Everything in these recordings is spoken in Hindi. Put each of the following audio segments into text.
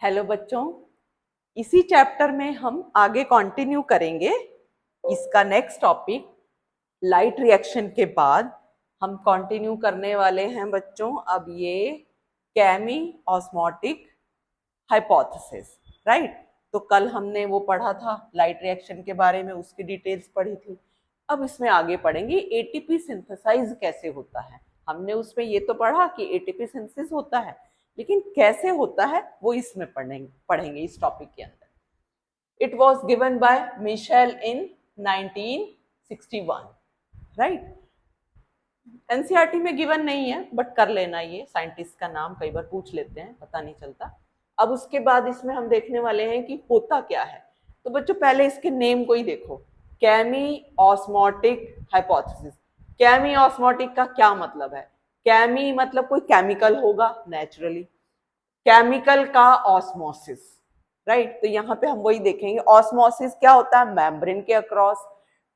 हेलो बच्चों, इसी चैप्टर में हम आगे कंटिन्यू करेंगे। इसका नेक्स्ट टॉपिक लाइट रिएक्शन के बाद हम कंटिन्यू करने वाले हैं बच्चों। अब ये कैमी ऑस्मोटिक हाइपोथेसिस, राइट। तो कल हमने वो पढ़ा था लाइट रिएक्शन के बारे में, उसकी डिटेल्स पढ़ी थी। अब इसमें आगे पढ़ेंगे एटीपी सिंथेसाइज कैसे होता है। हमने उसमें ये तो पढ़ा कि एटीपी सिंथेसिस होता है, लेकिन कैसे होता है वो इसमें पढ़ेंगे इस टॉपिक के अंदर। It was given by Mitchell in 1961, right. NCERT में गिवन नहीं है, बट कर लेना, ये साइंटिस्ट का नाम कई बार पूछ लेते हैं, पता नहीं चलता। अब उसके बाद इसमें हम देखने वाले हैं कि होता क्या है। तो बच्चों पहले इसके नेम को ही देखो, chemo osmotic hypothesis. Chemo osmotic का क्या मतलब है? कैमी मतलब कोई केमिकल होगा नेचुरली, केमिकल का ऑस्मोसिस, राइट। तो यहाँ पे हम वही देखेंगे, ऑस्मोसिस क्या होता है? मेम्ब्रेन के अक्रॉस।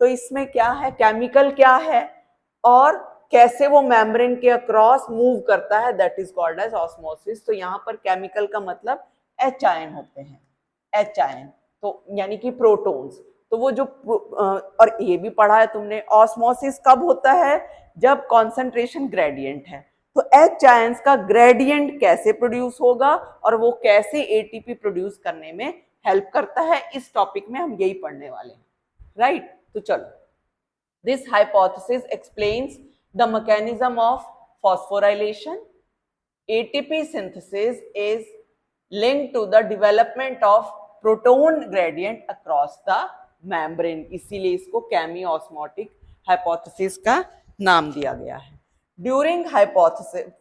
तो इसमें क्या है, केमिकल क्या है और कैसे वो मेम्ब्रेन के अक्रॉस मूव करता है, that is called as osmosis. तो यहाँ पर केमिकल का मतलब एच आयन होते हैं, एच आयन, तो यानी कि प्रोटॉन्स। तो वो जो और ये भी पढ़ा है तुमने, ऑस्मोसिस कब होता है? जब कॉन्सेंट्रेशन ग्रेडियंट है। तो एच आयंस का ग्रेडियंट कैसे प्रोड्यूस होगा और वो कैसे एटीपी प्रोड्यूस करने में हेल्प करता है, इस टॉपिक में हम यही पढ़ने वाले हैं, राइट। तो चलो, this hypothesis explains the mechanism of phosphorylation. ATP synthesis is linked to the development of proton gradient across the membrane. इसीलिए इसको कैमी ऑस्मोटिक हाइपोथेसिस का नाम दिया गया है। During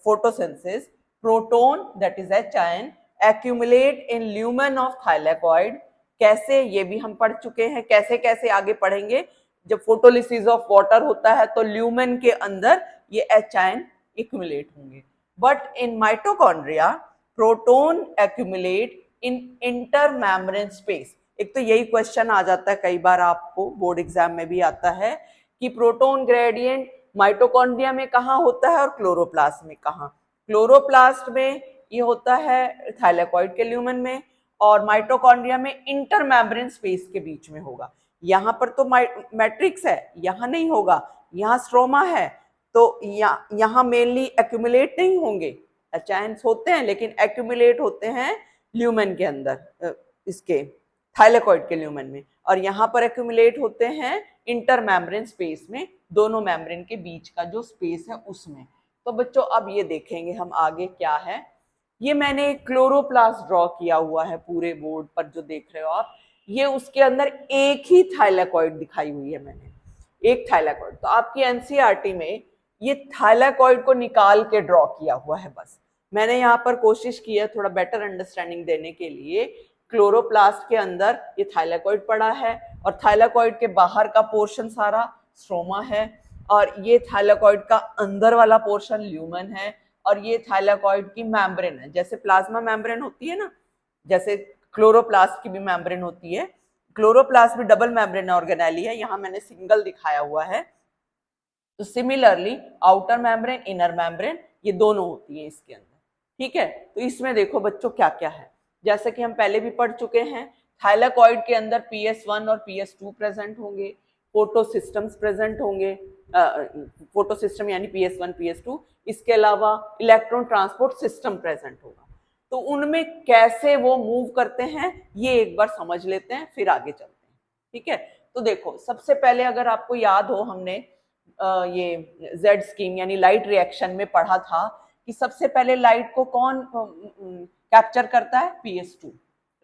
photosynthesis, proton, that is H ion, accumulate in lumen of thylakoid. कैसे, ये भी हम पढ़ चुके हैं, कैसे कैसे आगे पढ़ेंगे। जब फोटोलिसिस ऑफ वाटर होता है तो ल्यूमेन के अंदर ये एच आयन एक्यूमुलेट होंगे। But in mitochondria proton accumulate in intermembrane space. एक तो यही क्वेश्चन आ जाता है कई बार, आपको बोर्ड एग्जाम में भी आता है कि प्रोटोन ग्रेडियंट माइटोकॉन्ड्रिया में कहाँ होता है और क्लोरोप्लास्ट में कहाँ। क्लोरोप्लास्ट में ये होता है थाइलेकॉइड के ल्यूमेन में, और माइटोकॉन्ड्रिया में इंटरमेम्ब्रेन स्पेस के बीच में होगा। यहाँ पर तो मैट्रिक्स है, यहाँ नहीं होगा, यहाँ स्ट्रोमा है। तो यहाँ मेनली एक्यूमुलेट नहीं होंगे, एच आयंस होते हैं लेकिन एक्यूमुलेट होते हैं ल्यूमेन के अंदर, इसके थाइलेकॉइड के ल्यूमेन में, और यहाँ पर एक्यूमुलेट होते हैं इंटरमेम्ब्रेन स्पेस में, दोनों मेम्ब्रेन के बीच का जो स्पेस है उसमें। तो बच्चों अब ये देखेंगे हम आगे क्या है। ये मैंने एक क्लोरोप्लास्ट ड्रॉ किया हुआ है पूरे बोर्ड पर जो देख रहे हो आप। ये उसके अंदर एक ही थाइलेकॉइड दिखाई हुई है मैंने, एक थाइलेकॉइड। तो आपकी एनसीईआरटी में ये थाइलेकॉइड को निकाल के ड्रॉ किया हुआ है। बस मैंने यहाँ पर कोशिश की है थोड़ा बेटर अंडरस्टैंडिंग देने के लिए। क्लोरोप्लास्ट के अंदर ये थाइलेकॉइड पड़ा है और थाइलेकॉइड के बाहर का पोर्शन सारा स्ट्रोमा है, और ये थाइलेकॉइड का अंदर वाला पोर्शन ल्यूमेन है, और ये थाइलेकॉइड की मेम्ब्रेन है। जैसे प्लाज्मा मेम्ब्रेन होती है ना, जैसे क्लोरोप्लास्ट की भी मेम्ब्रेन होती है। क्लोरोप्लास्ट भी डबल मेम्ब्रेन ऑर्गेनेली है, यहाँ मैंने सिंगल दिखाया हुआ है। तो similarly outer membrane, inner membrane, ये दोनों होती है इसके अंदर, ठीक है। तो इसमें देखो बच्चों क्या क्या है, जैसे कि हम पहले भी पढ़ चुके हैं, थाइलेकॉइड के अंदर PS1 और PS2 प्रेजेंट होंगे, फोटो सिस्टम्स प्रेजेंट होंगे, फोटो सिस्टम यानी PS1 PS2। इसके अलावा इलेक्ट्रॉन ट्रांसपोर्ट सिस्टम प्रेजेंट होगा। तो उनमें कैसे वो मूव करते हैं ये एक बार समझ लेते हैं, फिर आगे चलते हैं, ठीक है। तो देखो सबसे पहले अगर आपको याद हो, हमने ये जेड स्कीम यानी लाइट रिएक्शन में पढ़ा था कि सबसे पहले लाइट को कौन कैप्चर करता है? PS2,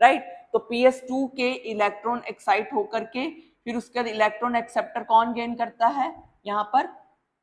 right. तो PS2 के इलेक्ट्रॉन एक्साइट होकर के फिर उसके बाद इलेक्ट्रॉन एक्सेप्टर कौन गेन करता है? यहाँ पर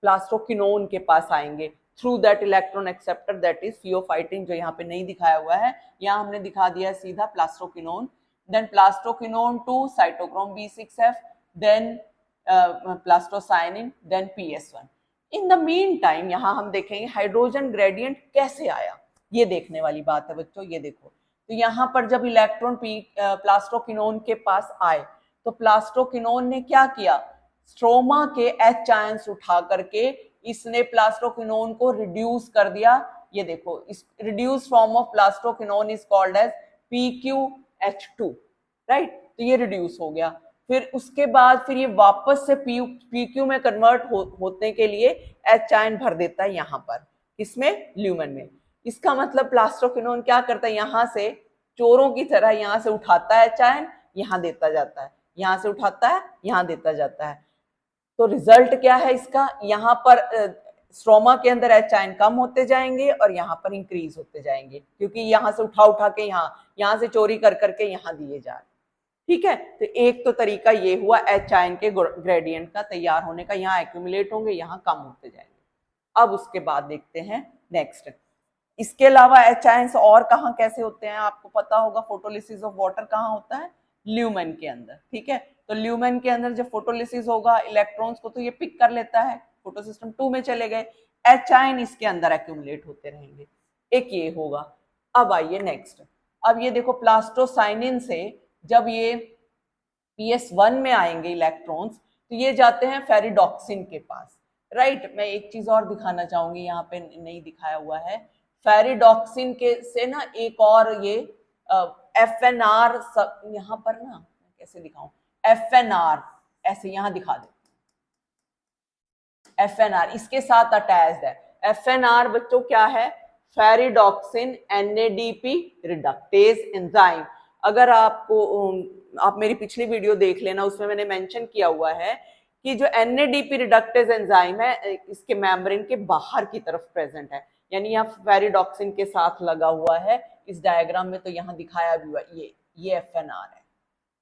प्लास्टोक्विनोन के पास आएंगे through that electron acceptor, that is pheophytin, जो यहाँ पे नहीं दिखाया हुआ है, यहाँ हमने दिखा दिया है सीधा plastoquinone. Then plastoquinone to cytochrome B6F, then plastocyanin, then PS1। In the mean time यहाँ हम देखेंगे हाइड्रोजन ग्रेडियंट कैसे आया, ये देखने वाली बात है बच्चों। ये देखो, तो यहाँ पर जब इलेक्ट्रॉन प्लास्टोक्विनोन के पास आए तो प्लास्टोक्विनोन ने क्या किया? स्ट्रोमा के एच आयंस उठा करके इसने प्लास्टोक्विनोन को रिड्यूस कर दिया। ये देखो, इस reduce form of plastoquinone is called as PQH2, right. तो ये रिड्यूस हो गया। फिर उसके बाद फिर ये वापस से PQ में कन्वर्ट होने के लिए H आयन भर देता है यहाँ पर, किसमें, ल्यूमेन में। इसका मतलब प्लास्टोक्विनोन क्या करता है, यहाँ से चोरों की तरह यहाँ से उठाता है H आयन, यहाँ देता जाता है, यहाँ से उठाता है, यहाँ देता जाता है। तो रिजल्ट क्या है इसका, यहाँ पर स्ट्रोमा के अंदर H आयन कम होते जाएंगे और यहाँ पर इंक्रीज होते जाएंगे, क्योंकि यहाँ से उठा के यहाँ से चोरी कर करके यहाँ दिए जा रहे। ठीक है, तो एक तो तरीका ये हुआ H आयन के ग्रेडियंट का तैयार होने का, यहाँ एक्यूमुलेट होंगे, यहाँ कम होते जाएंगे। अब उसके बाद देखते हैं नेक्स्ट। इसके अलावा H आयन्स और कहाँ कैसे होते हैं, आपको पता होगा, फोटोलिसिस ऑफ वाटर कहाँ होता है, ल्यूमेन के अंदर। ठीक है, तो ल्यूमेन के अंदर जब फोटोलिसिस होगा, इलेक्ट्रॉन्स को तो ये पिक कर लेता है, फोटो सिस्टम 2 में चले गए, H आयन इसके अंदर एक्यूमुलेट होते रहेंगे, एक ये होगा। अब आइए नेक्स्ट। अब ये देखो प्लास्टोसाइनिन से जब ये PS1 में आएंगे इलेक्ट्रॉन्स, तो ये जाते हैं फेरिडॉक्सिन के पास, राइट। मैं एक चीज और दिखाना चाहूंगी, यहाँ पे नहीं दिखाया हुआ है, फेरिडॉक्सिन के से ना एक और ये FNR, यहाँ पर ना कैसे दिखाऊं, FNR ऐसे यहाँ दिखा दे, FNR इसके साथ अटैच्ड है। FNR बच्चों क्या है, फेरिडॉक्सिन NADP रिडक्टेज एंजाइम। अगर आपको आप मेरी पिछली वीडियो देख लेना, उसमें मैंने मेंशन किया हुआ है कि जो NADP रिडक्टेज एंजाइम है इसके मेम्ब्रेन के बाहर की तरफ प्रेजेंट है, यानी यहाँ फेरिडॉक्सिन के साथ लगा हुआ है इस डायग्राम में, तो यहाँ दिखाया भी हुआ, ये FNR है,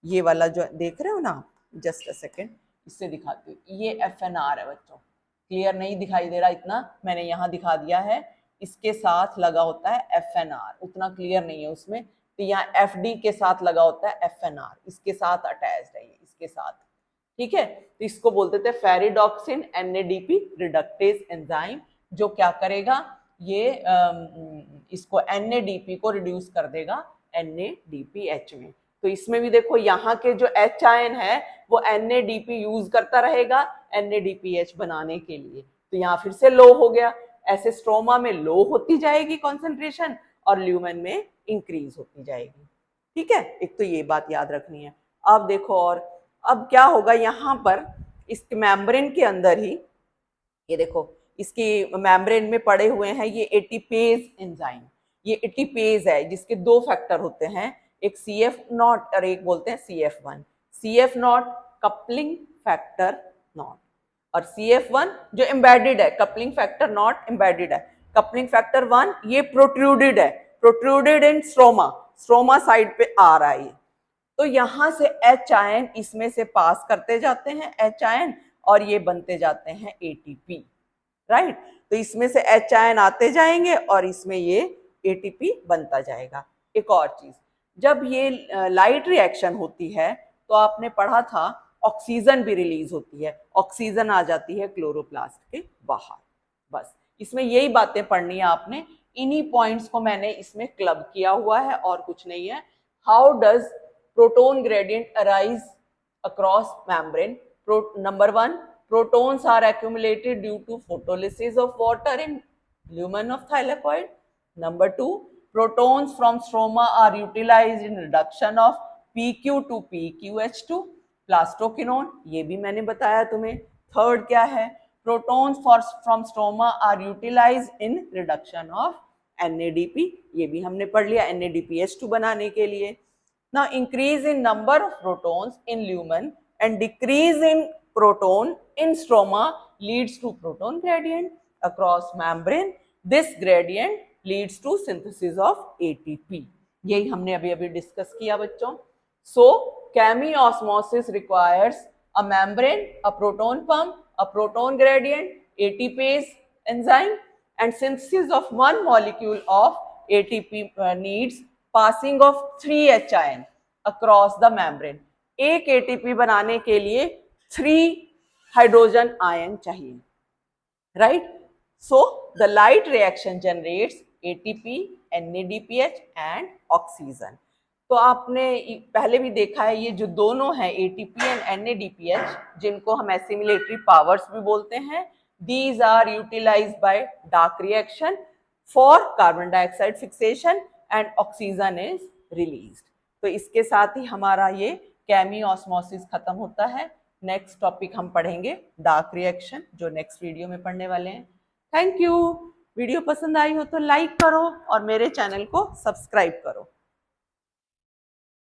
ये वाला जो देख रहे हो ना, जस्ट अ सेकेंड इससे दिखाती हूँ, ये FNR है बच्चों। क्लियर नहीं दिखाई दे रहा इतना, मैंने यहाँ दिखा दिया है, इसके साथ लगा होता है FNR, उतना क्लियर नहीं है उसमें, तो यहाँ FD के साथ लगा होता है FNR, इसके साथ अटैच्ड है ये, इसके साथ। ठीक है, तो इसको बोलते थे फेरिडॉक्सिन NADP रिडक्टेज एंजाइम, जो क्या करेगा, ये इसको NADP को रिड्यूस कर देगा NADPH में। तो इसमें भी देखो यहाँ के जो H आयन है वो NADP यूज करता रहेगा NADPH बनाने के लिए, तो यहाँ फिर से लो हो गया। ऐसे स्ट्रोमा में लो होती जाएगी कॉन्सेंट्रेशन और ल्यूमेन में इंक्रीज होती जाएगी। ठीक है, एक तो ये बात याद रखनी है। अब देखो, और अब क्या होगा, यहाँ पर इस मेम्ब्रेन के अंदर ही ये देखो, इसकी मेम्ब्रेन में पड़े हुए हैं ये एटीपेज एंजाइम। ये एटीपेज है जिसके दो फैक्टर होते हैं, एक CF0 और एक बोलते हैं CF1। CF0 coupling factor not, और CF1 जो एम्बेडेड है, कपलिंग फैक्टर नॉट एम्बेडेड है। कपलिंग फैक्टर 1 ये प्रोट्रूडेड है, प्रोट्रूडेड इन स्ट्रोमा साइड पे आ रहा है। तो यहां से H आयन इसमें से पास करते जाते हैं H आयन, और ये बनते जाते हैं ATP, राइट। तो इसमें से H आयन आते जाएंगे और इसमें ये ATP बनता जाएगा। एक और चीज, जब ये लाइट रिएक्शन होती है तो आपने पढ़ा था ऑक्सीजन भी रिलीज होती है, ऑक्सीजन आ जाती है क्लोरोप्लास्ट के बाहर। बस इसमें यही बातें पढ़नी है आपने, इन्हीं पॉइंट्स को मैंने इसमें क्लब किया हुआ है और कुछ नहीं है। How does proton gradient arise across membrane? Number 1, protons are accumulated due to photolysis of water in lumen of thylakoid. Number 2, protons from stroma are utilized in reduction of PQ to PQH2, plastoquinone, ये भी मैंने बताया तुम्हें। थर्ड क्या है, protons from stroma are utilized in reduction of NADP, ये भी हमने पढ़ लिया, NADPH2 बनाने के लिए। Now increase in number of protons in lumen and decrease in proton in stroma leads to proton gradient across membrane. This gradient leads to synthesis of ATP. यही हमने अभी अभी डिस्कस किया बच्चों। So chemiosmosis requires a membrane, a proton pump, a proton gradient, ATPase enzyme, and synthesis of one molecule of ATP needs passing of 3 H ion across the membrane. एक ATP बनाने के लिए 3 हाइड्रोजन आयन चाहिए, right. So the light reaction generates ATP, NADPH and oxygen. तो आपने पहले भी देखा है, ये जो दोनों है ATP एंड NADPH, जिनको हम एसिमिलेटरी पावर्स भी बोलते हैं, these are utilized by dark reaction for carbon dioxide fixation and oxygen is released. तो इसके साथ ही हमारा ये केमी ऑस्मोसिस खत्म होता है। नेक्स्ट टॉपिक हम पढ़ेंगे डार्क रिएक्शन, जो नेक्स्ट वीडियो में पढ़ने वाले हैं। Thank you. वीडियो पसंद आई हो तो लाइक करो और मेरे चैनल को सब्सक्राइब करो।